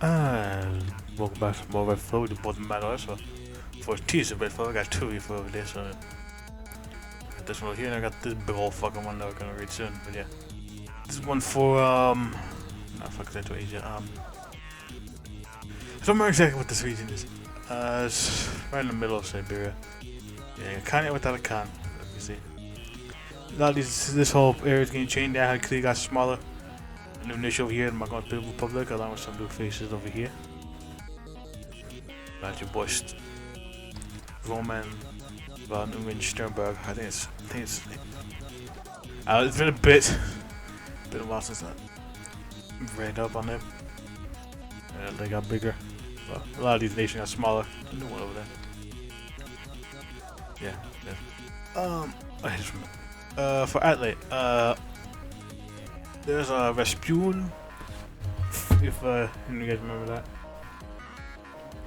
And welcome back to more Red Flow. We bought the manual also. For a teaser Red Flow, I got two here for over there, so got this one over here and I got this big old fucking one that we're gonna read soon, but yeah. This is one for not fucking Central Asia, I don't remember exactly what this region is. It's right in the middle of Siberia. Yeah, Kanye without a Khan, let me see. A lot of this whole area is getting changed now, it got smaller. New niche over here in my People Republic, along with some new faces over here. Got your boy Roman von Sternberg. I think it's it's been been a while since I read up on them. They got bigger. Well, a lot of these nations got smaller. The new one over there. Yeah. I just remember. For Adelaide, there's a Rasputin, if you guys remember that.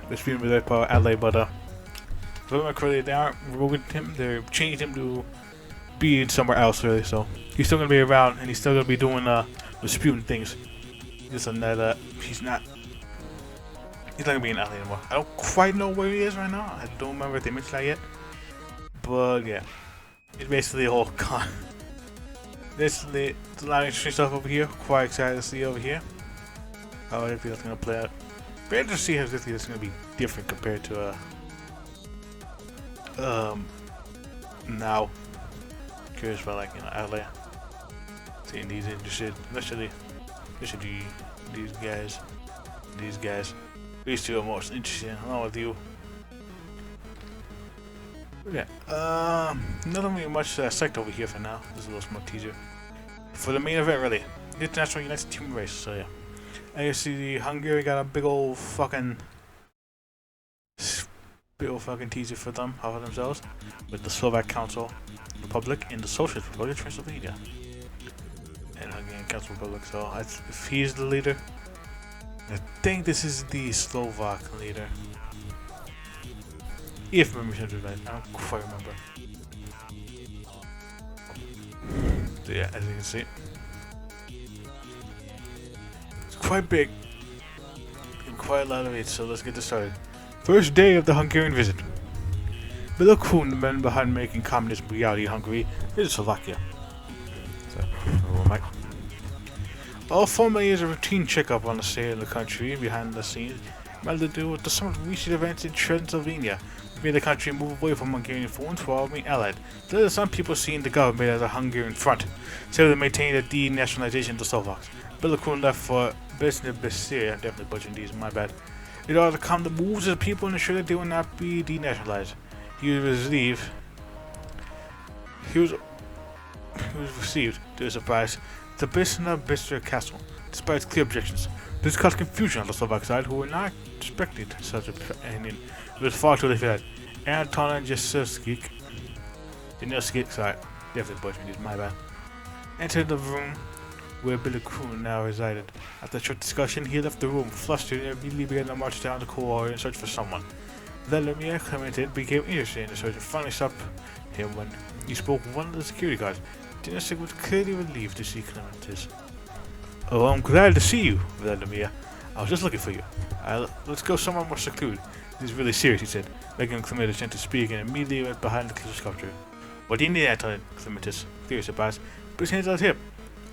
Rasputin was there for Adelaide, but if I remember correctly, they aren't removing him, they're changing him to be somewhere else really, so he's still gonna be around and he's still gonna be doing Rasputin things. Just on that he's not gonna be in Adelaide anymore. I don't quite know where he is right now. I don't remember if they mentioned that yet. But yeah. It's basically a whole con. There's a lot of interesting stuff over here. Quite excited to see over here how everything's gonna play out. Better to see how this is gonna be different compared to now. Curious about Adelaide. Seeing these interested, especially these guys. These two are most interesting. Along with you. Yeah. Nothing really much psyched over here for now. This is a little small teaser. For the main event, really. The International United Team Race, so yeah. And you see Hungary got a big old fucking teaser for them, for themselves. With the Slovak Council Republic and the Socialist Republic of Transylvania. And Hungarian Council Republic, so if he's the leader. I think this is the Slovak leader. If memory serves me right, I don't quite remember. So yeah, as you can see, it's quite big and quite a lot of it. So let's get this started. First day of the Hungarian visit. Milo Kuhn, the man behind making communism reality in Hungary, visit Slovakia. So, Mike. All 4 million is a routine checkup on the state of the country behind the scenes. Had to do with the somewhat recent events in Transylvania. Made the country move away from Hungarian influence while being allied. There are some people seeing the government as a Hungarian front, so they maintain the denationalization of the Slovaks. Billikun left for Besnia, definitely butchering these, my bad, in order to calm the moves of the people and ensure that they will not be denationalized. He was received, to his surprise, to Besnia Castle, despite clear objections. This caused confusion on the Slovak side, who were not expecting such a ending. It was far too late for that. Anton Janevsky, sorry, definitely butchering these, my bad, entered the room where Billy Kuhn now resided. After a short discussion, he left the room, flustered, and immediately began to march down the corridor in search for someone. Vladimir Clementin became interested in the search and finally stopped him when he spoke with one of the security guards. Janevsky was clearly relieved to see Clementis. Oh, I'm glad to see you, Vladimir. I was just looking for you. Let's go somewhere more secluded. This is really serious, he said, making Clementis attempt to speak and immediately went behind the sculpture. What do you need, Anton? Clementis, clearly surprised, put his hands on his hip,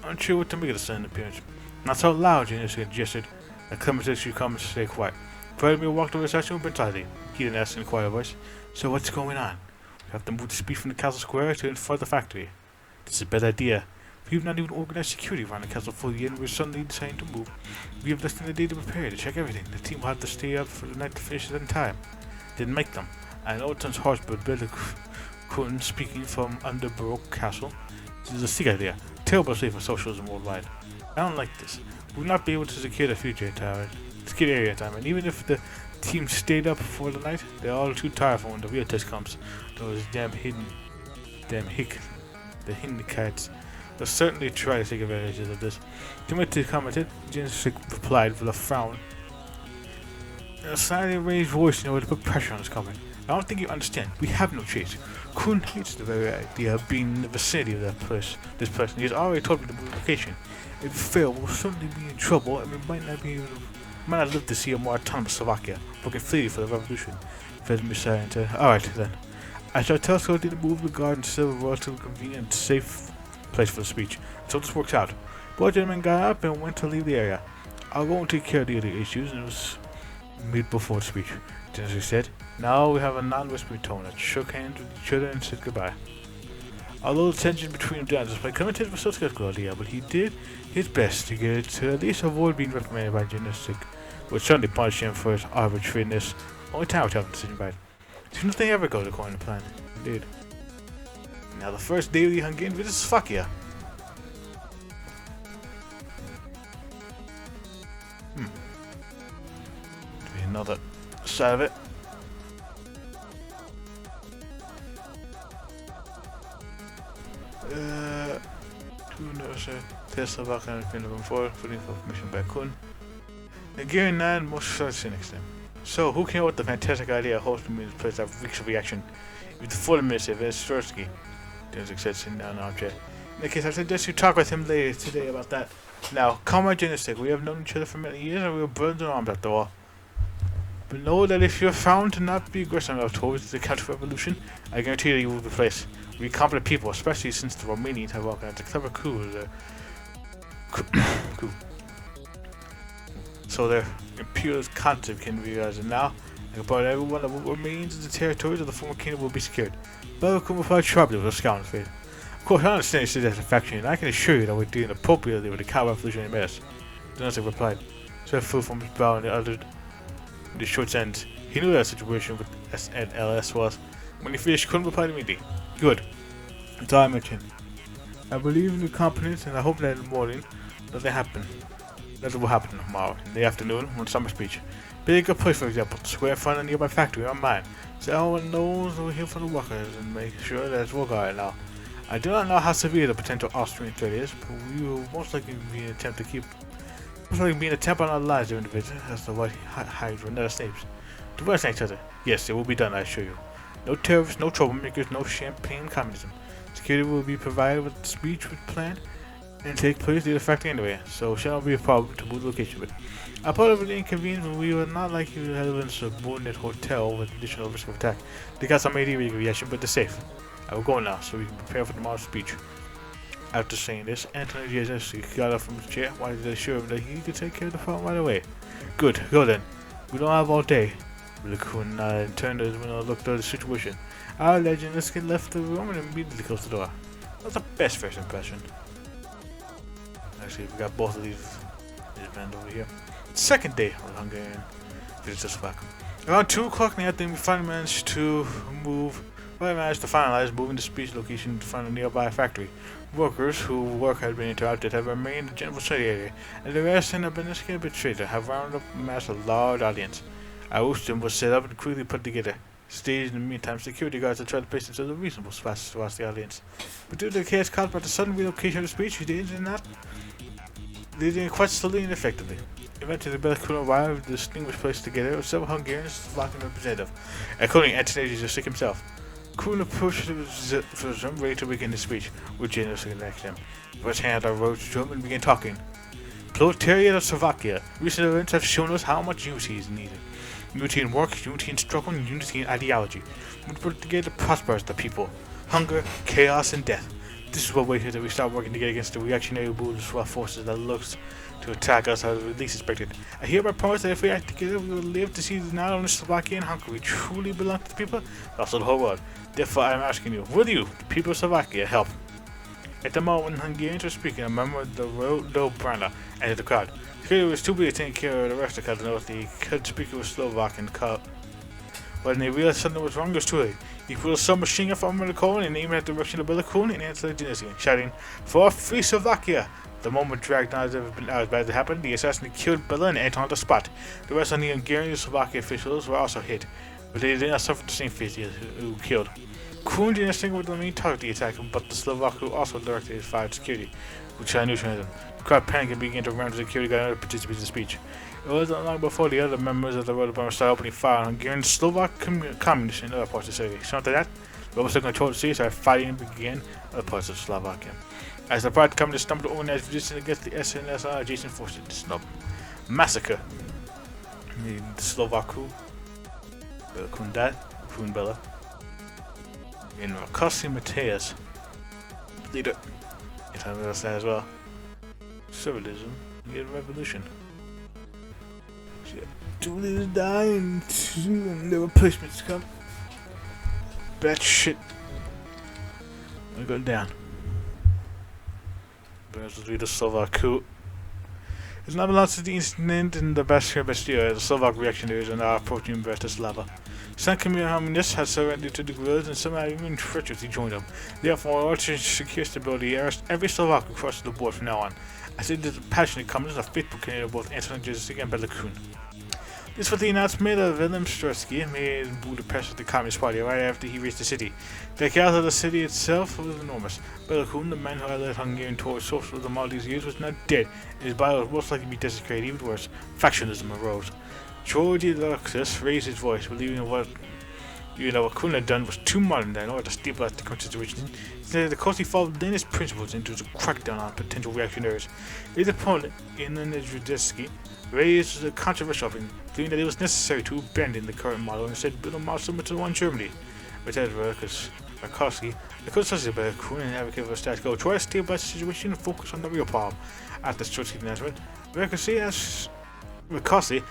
unsure what to make of the sudden appearance. Not so loud, Janevsky gestured, and Clementis should come and stay quiet. Vladimir walked over the statue and bent tightly. He didn't ask in a quiet voice. So what's going on? We have to move the speed from the castle square to in front of the factory. This is a bad idea. We've not even organized security around the castle fully yet, and we're suddenly deciding to move. We have less than a day to prepare to check everything. The team will have to stay up for the night to finish it in time. Didn't make them. I know it sounds harsh, but Billy Kuhn, speaking from under Baroque Castle, this is a sick idea. Terrible state for socialism worldwide. I don't like this. We will not be able to secure the future tower, secure the area in time, and even if the team stayed up for the night, they're all too tired for when the real test comes. Those the hidden kites. They'll certainly try to take advantage of this. Committee commented, Janevsky replied with a frown. In a slightly raised voice in order to put pressure on his company. I don't think you understand. We have no chase. Kuhn hates the very idea of being in the vicinity of this person. He has already told me the location. If we fail, we'll certainly be in trouble and we might not be able to might not live to see a more autonomous Slovakia, working freely for the revolution. Vladimir sighed and said, "Alright then. I shall tell Scotty to move the guard and still a relatively convenient and safe place for the speech. So this works out." Both gentlemen got up and went to leave the area. "I'll go and take care of the other issues and was meet before the speech," Genesee said. Now we have a non-whispering tone that shook hands with each other and said goodbye. Although the tension between them despite commented was so skeptical idea, but he did his best to get it to at least avoid being reprimanded by Genesee, which certainly punished him for his arbitrariness. Only time will tell the decision by it. Seems nothing ever goes according to plan. Indeed. Now the first daily Hungarian visit is Slovakia. Another side of it. Two nurses, Tesla Vaca and Finland for putting information back on. Hungarian 9 most such next time. So, who came up with the fantastic idea of hosting me in this place that weeks of reaction? With the full minister of Vestursky, Dennis said, sitting down in an armchair. In that case, I suggest you talk with him later today about that. Now, comrade Genesee, we have known each other for many years and we were brothers in arms after all. But know that if you are found to not be aggressive enough towards the counter-revolution, I guarantee that you will be replaced. We are competent people, especially since the Romanians have organized a clever coup. So their imperialist concept can be realized, and now, about everyone that remains in the territories of the former kingdom will be secured. But will come without sharply with a scoundrel's fate. Of course, I understand you see that as a faction, and I can assure you that we're dealing appropriately with the counter-revolutionary menace. Donatsk replied. So flew from his brow and uttered the short sentence. He knew that situation with SNLS was. When he finished, he couldn't reply immediately. Good. That's all I mentioned. I believe in your competence, and I hope that in the morning that will happen tomorrow in the afternoon when the summer speech. Pick a place, for example, the square in front of a nearby factory or mine, so everyone knows we're here for the workers and make sure that it's work right now. I do not know how severe the potential Austrian threat is, but we will most likely be an attempt on our lives during the visit, as the white hides were never snakes. To rest each other. Yes, it will be done, I assure you. No terrorists, no troublemakers, no champagne communism. Security will be provided with the speech with planned and take place near the factory anyway, so it shall not be a problem to move the location of it. Apart from the inconvenience, we would not like you to have in a subordinate hotel with additional risk of attack. They got some immediate reaction, but they're safe. I will go now, so we can prepare for tomorrow's speech. After saying this, Anthony Genesee got up from his chair, wanted to assure him that he could take care of the problem right away. Good, go then. We don't have all day. Billikun nodded and turned to his window and looked at the situation. Our legend left the room and immediately closed the door. That's the best first impression. Actually, we got both of these men over here. Second day of the Hungarian visit to back. Around 2 o'clock in the afternoon, we finally managed to finalize moving the speech location to find a nearby factory. Workers whose work had been interrupted have remained in the general study area, and the rest in the Benesky arbitrator have rounded up and amassed a large audience. Our room was set up and quickly put together. Staged in the meantime, security guards had tried to place themselves in reasonable spots to watch the audience. But due to the chaos caused by the sudden relocation of the speech, they did quite slowly and effectively. Eventually, the Bellicuna arrived at a distinguished place together with several Hungarians Slovakian representative, including Anthony Genesee himself. Kuhn approached him ready to begin his speech, with Genesee next to him. Put his hand on the road to him and began talking. Proletariat of Slovakia, recent events have shown us how much unity is needed. Unity in work, unity in struggle, and unity in ideology. We put together to prosper as the people. Hunger, chaos, and death. This is what we're here that we start working together against the reactionary bourgeois forces that looks to attack us as we least expected. I hereby promise that if we act together, we will live to see not only Slovakia and Hungary truly belong to the people, but also the whole world. Therefore, I am asking you, will you, the people of Slovakia, help? At the moment when Hungarians were speaking, a member of the Rodo Brana entered the crowd. He was too busy taking care of the rest of the crowd to know if the speaker was Slovak and cut. When they realized something was wrong, it was too late. He pulled a submachine gun from the cone and aimed at the direction of Billikun and answered Genesee, shouting, "For free Slovakia!" The moment dragged on as if it had been as bad as it happened. The assassin killed Bella and Anton on the spot. The rest of the Hungarian and Slovakian officials were also hit, but they did not suffer the same fate as who killed. Kuhn did not single with the main target of the attack, but the Slovak who also directed his fire to security, which I knew him. The crowd panicked and began to round the security guard and participate in the speech. It wasn't long before the other members of the Road Bomber started opening fire on Hungarian, Slovak communists in other parts of the city. Soon after that, the rebels took control of the city, started fighting and began other parts of Slovakia. As the pride communists stumbled to organize resistance against the SNSR adjacent forces, snub. Massacre. in the Slovaku, Kundat, Kunbela, in Rakossi Mateus, leader. Yes, I'm gonna say as well. Socialism, get a revolution. Two leaders die and the replacements come. Bad shit. We're going down. But to lead the Slovak coup. It's not belongs to the incident in the Bastille. The Slovak reactionaries are now approaching Bratislava. Some communists have surrendered to the guerrillas and some have even treacherously joined them. Therefore, in order to secure stability, every Slovak across the board from now on. I said that the passionate communists are faithful candidates both anti-Jersey and Belakun. This was the announcement of Willem Strutsky made in Budapest with the Communist Party right after he reached the city. The chaos of the city itself was enormous. Belakun, the man who had led Hungary towards socialism all these years, was now dead, and his body was most likely to be desecrated. Even worse, factionalism arose. Georgi Luxus raised his voice, believing what Kun had done was too modern in order to stabilize the current situation. Instead, the course he followed Lenin's principles into a crackdown on potential reactionaries. His opponent, Ilan Zhudetsky, raised a controversial opinion, claiming that it was necessary to abandon the current model and instead build a model similar to the one in Germany. With that, Rakowski, the co-associate by Kun and advocate for status quo, tried to stabilize the situation and focus on the real problem. After Strutsky's announcement, Rakowski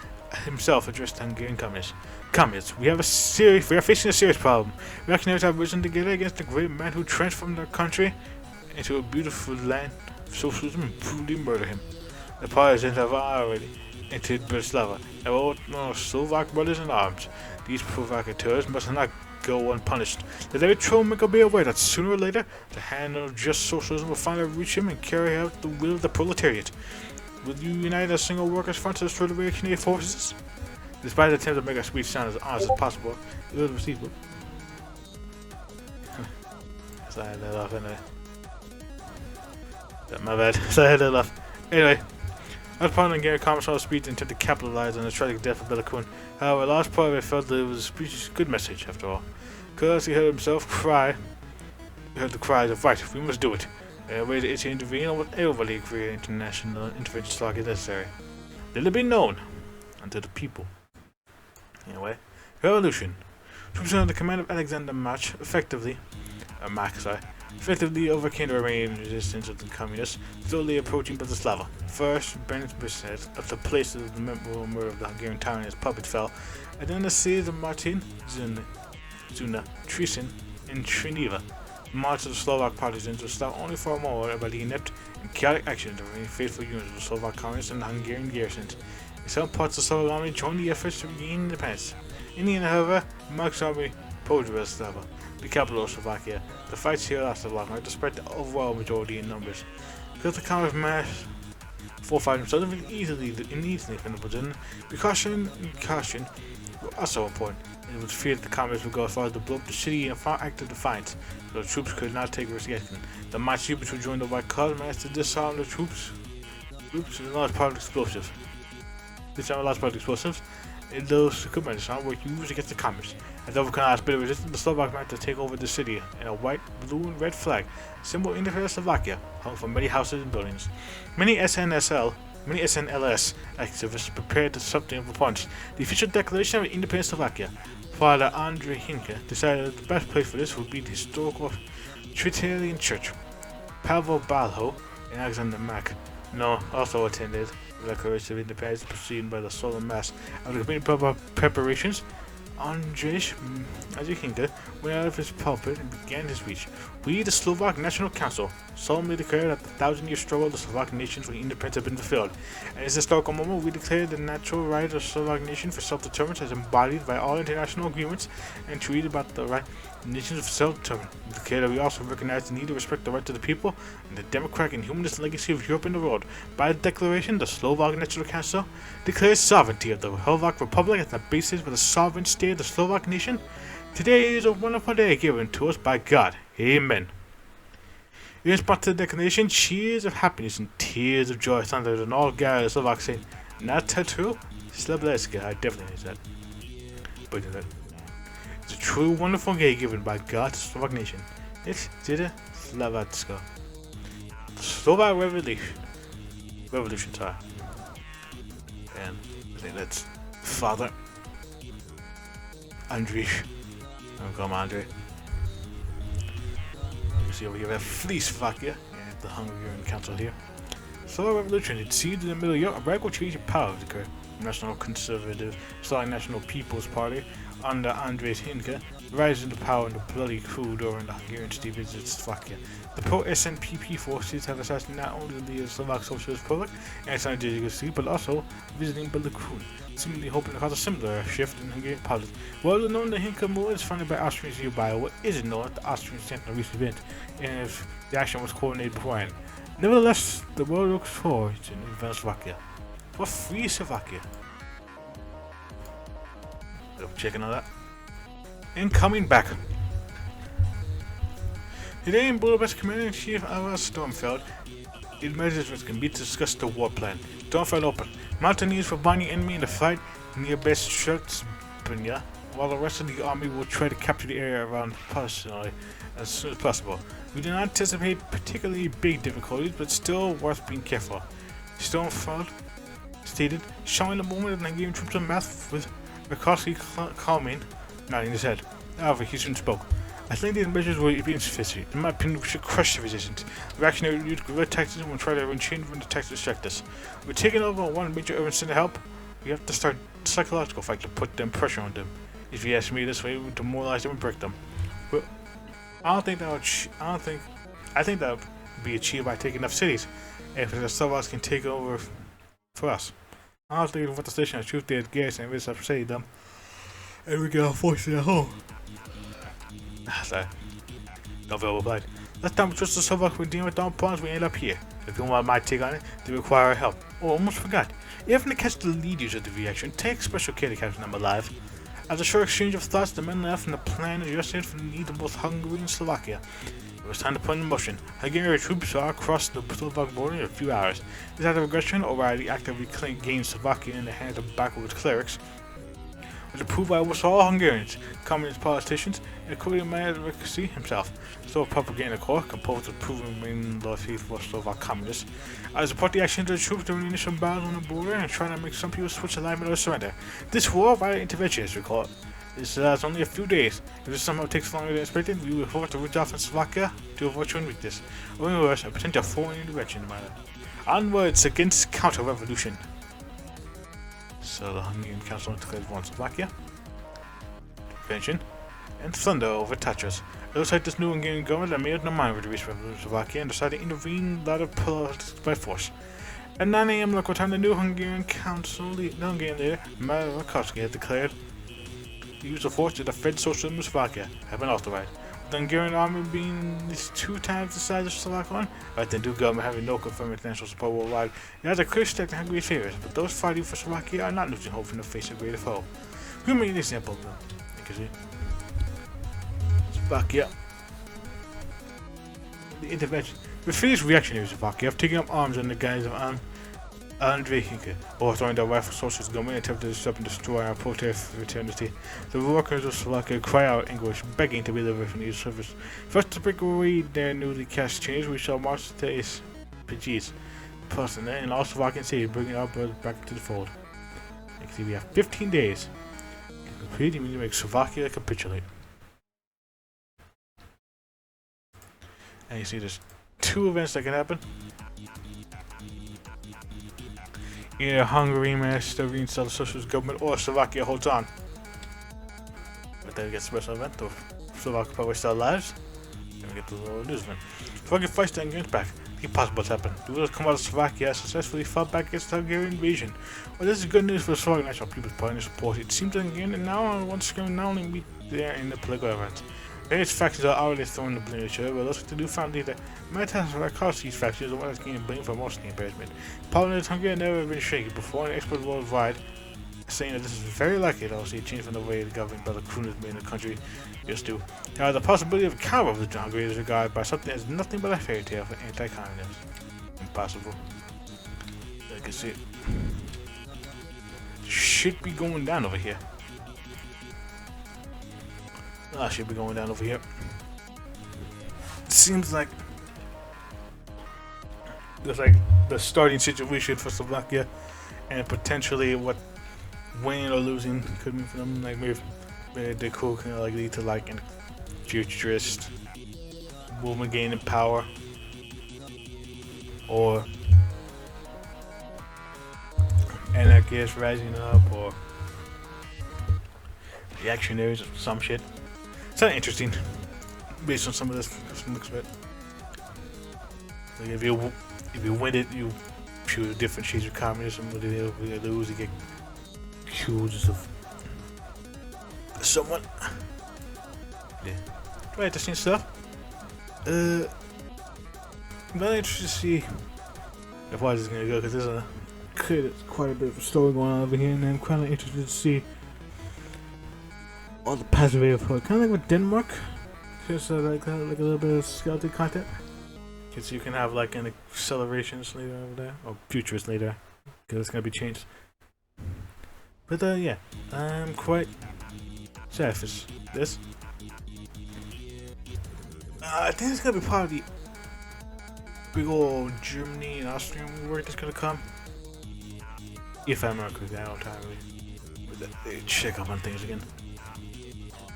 himself addressed Hungarian communists. Communists, we are facing a serious problem. Reactionaries have risen together against the great man who transformed our country into a beautiful land of socialism and brutally murdered him. The partisans have already entered Bratislava and all Slovak brothers in arms. These provocateurs must not go unpunished. Let every troublemaker be aware that sooner or later the hand of just socialism will finally reach him and carry out the will of the proletariat. Will you unite a single workers' front to destroy the reactionary forces? Despite the attempt to make our speech sound as honest as possible, it was received. So I had that off anyway. My bad. So I had that off. Anyway, as part of the Hungarian Commissar's speech intended to capitalize on the tragic death of Belakun. However, a large part of it felt that it was a speech's good message after all. Because he heard himself cry, he heard the cries of right, we must do it. A way to intervene on whatever legal international intervention is necessary. Let it be known unto the people. Anyway, revolution. Troops under the command of Alexander Mach effectively overcame the remaining resistance of the communists, slowly approaching Bratislava. First, Branislav at the place of the memorable murder of the Hungarian tyrant as puppet fell, and then the cities of Martin, Zuna, Tresin, and Trineva. The march of the Slovak partisans was stopped only for a moment by the inept and chaotic actions of the faithful units of the Slovak communists and the Hungarian garrisons. In some parts of the Slovak army joined the efforts to regain independence. In the end, however, Marx's army pulled Bratislava, the capital of Slovakia. The fights here lasted long, despite the overall majority in numbers. Because the communists managed to fortify themselves easily from the position, precaution were also important. It was feared that the communists would go as far as to blow up the city in a far act of defiance, so the troops could not take risky action. The March troops who joined the White Cause managed to disarm the troops with a large part of explosives. And those who could disarm were used against the communists. As they overcome bitter resistance, the Slovak managed to take over the city, and a white, blue, and red flag, symbol of independent Slovakia, hung from many houses and buildings. Many SNLS activists prepared something of a punch. The official declaration of independent Slovakia. Father Andrei Hinke decided that the best place for this would be the historical Trinitarian Church. Pavel Balho and Alexander Mack also attended the Declaration of Independence, preceded by the solemn mass. After completing preparations, Andrei Hinke went out of his pulpit and began his speech. We, the Slovak National Council, solemnly declare that the 1,000-year struggle of the Slovak nation for independence has been fulfilled. At this historical moment, we declare the natural right of the Slovak nation for self-determination as embodied by all international agreements and treated about the right of nations for self-determination. We declare that we also recognize the need to respect the rights of the people and the democratic and humanist legacy of Europe and the world. By the declaration, the Slovak National Council declares sovereignty of the Slovak Republic as the basis for the sovereign state of the Slovak nation. Today is a wonderful day given to us by God. Amen. In response to the declaration, cheers of happiness and tears of joy thundered and all gathered the Slovaks saying, "Not tattoo? Slableska." I definitely need that. But it's a true wonderful day given by God to the Slovak nation. It's Zida Slavatska. The Slovak Revolution. And I think that's Father Andrzej. Come on, Andrzej. You see over here, we have Fleece Slovakia and the Hungarian Council here. Slow revolution, it seemed in the middle of Europe, a radical change of power occurred. National Conservative, National People's Party, under Andrzej Hinke, rising to power in the bloody coup during the Hungarian state visit to Slovakia. The pro-SNPP forces have assassinated not only the Slovak Socialist Republic and Sanjay but also visiting Belarusian, seemingly hoping to cause a similar shift in Hungarian politics. Well known the Hinke move is funded by Austrians nearby, what isn't known that the Austrians sent a recent event, and if the action was coordinated beforehand. Nevertheless, the world looks forward to invade Slovakia. For free Slovakia. Checking on that. And coming back. Today in Budapest, Commander-in-Chief Avas Stormfeld emerges with can be discussed the war plan. Stormfeld open. Mountaineers for binding enemy in the fight near Bestchurtsbunya, while the rest of the army will try to capture the area around personally as soon as possible. We do not anticipate particularly big difficulties, but still worth being careful. Stormfeld stated, showing the moment of Nigerian troops on math with Rakowski calming, nodding his head. However, he soon spoke. I think these measures will be insufficient. In my opinion, we should crush the resistance. Reactionary use guerrilla tactics and will try to chain from the tactics to distract us. We're taking over one major urban center to help. We have to start a psychological fight to put them pressure on them. If you ask me, this way we will demoralize them and break them. But I think that would be achieved by taking enough cities. If the Slovaks can take over for us. I was thinking what the station of truth they had gas and risk say them. And we can force it at home. Sorry. Novell replied. Last time we trust the Slovaks with dealing with our problems, we end up here. If you want my take on it, they require our help. Oh, almost forgot. Even to catch the leaders of the reaction, take special care to capture them alive. After a short exchange of thoughts, the men left and the plan adjusted for the needs of both Hungary and Slovakia. It was time to put in motion. Hungarian troops are across the Slovak border in a few hours. This act of aggression, already actively gained Slovakia in the hands of backward clerics, was approved by almost all Hungarians, communist politicians, and including Mayakovsky himself. So a propaganda corps composed of proven main loyalty for Slovak communists. I support the actions of the troops during the initial battles on the border and trying to make some people switch alignment or surrender. This war, violent intervention, is recalled. This lasts only a few days. If this somehow takes longer than expected, we will force to withdraw from Slovakia to avoid showing weakness, or in worse, a potential foreign intervention in the matter. Onwards against counter-revolution. So the Hungarian Council declares war on Slovakia. Intervention. And thunder over Tatras. It looks like this new Hungarian government made up their mind with the recent revolution in Slovakia and decided to intervene ladder politics by force. At 9 a.m. local time, the new Hungarian Council, the Hungarian leader, Mayakovsky, had declared the use of force to defend socialism in Slovakia have been authorized. With the Hungarian army being at least 2 times the size of the Slovak one, but the new government having no confirmed international support worldwide, it has a clear stake in Hungary's favors, but those fighting for Slovakia are not losing hope in the face of a greater foe. Who made an example of them? You can see. Slovakia. The intervention. The Finnish reactionary Slovakia have taken up arms in the guise of Andrzej Hinke, overthrowing the rifle socialist government, attempted to disrupt and destroy our protest fraternity. The workers of Slovakia cry out in English, begging to be delivered from these service. First to break away their newly cast chains, we shall march to its PGs, person, and all Slovakian cities, bringing our brothers back to the fold. You can see we have 15 days to complete, and we need to make Slovakia capitulate. And you see there's 2 events that can happen. Either Hungary manages to reinstall the socialist government or Slovakia holds on. But then we get a special event of Slovakia probably still alive. Then we get the little news event. Slovakia fights the Hungarians back. The impossible has happened. The rulers come out of Slovakia successfully fought back against the Hungarian invasion. Well, this is good news for the Slovak National People's Party and support. It seems that Hungarians now want to scream not only meet there in the political events. Various factions are already throwing the blame at each other, but looks like the new found leader might have across these factions the one that's getting blamed for most of the embarrassment. Parliament is Hungary had never been shaken before, and experts worldwide saying that this is very likely that we'll see a change from the way the government by the Krooners made in the country used to. Now, the possibility of a counter-revolution in Hungary is regarded by something as nothing but a fairy tale for anti-communists. Impossible. You can see it. Should be going down over here. Should be going down over here. Seems like there's like the starting situation for Slovakia and potentially what winning or losing could mean for them. Like maybe they could kind of like lead to like an futurist movement gaining power, or anarchists rising up, or reactionaries or some shit. It's kind of interesting based on some of this. Some looks of it. Like if you win it, you choose different shades of communism. If you lose, you get accused of someone. Yeah. Right, interesting stuff. I'm really interested to see if why this is gonna go, because there's quite a bit of a story going on over here, and I'm kind of interested to see all the passive way for it. Kind of like with Denmark, just like a little bit of skeleton content. So you can have like an accelerations later over there, or futures later, because it's gonna be changed. But yeah, I'm quite sad for this. I think it's gonna be part of the big old Germany and Austrian war that's gonna come. If I remember correctly, I don't time really check up on things again.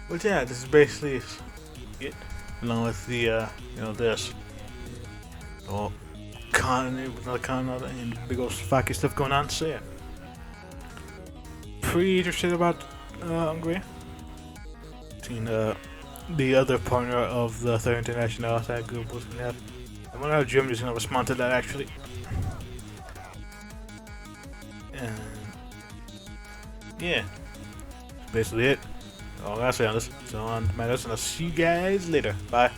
But yeah, this is basically it, along with the this. Oh, continent with another continent and big old fucky stuff going on. So yeah, pretty interested about Hungary. Seeing the other partner of the Third International outside group was gonna have. I wonder how Germany's gonna respond to that actually. And yeah, basically it. All I gotta say on this. So on my notes, and I'll see you guys later. Bye.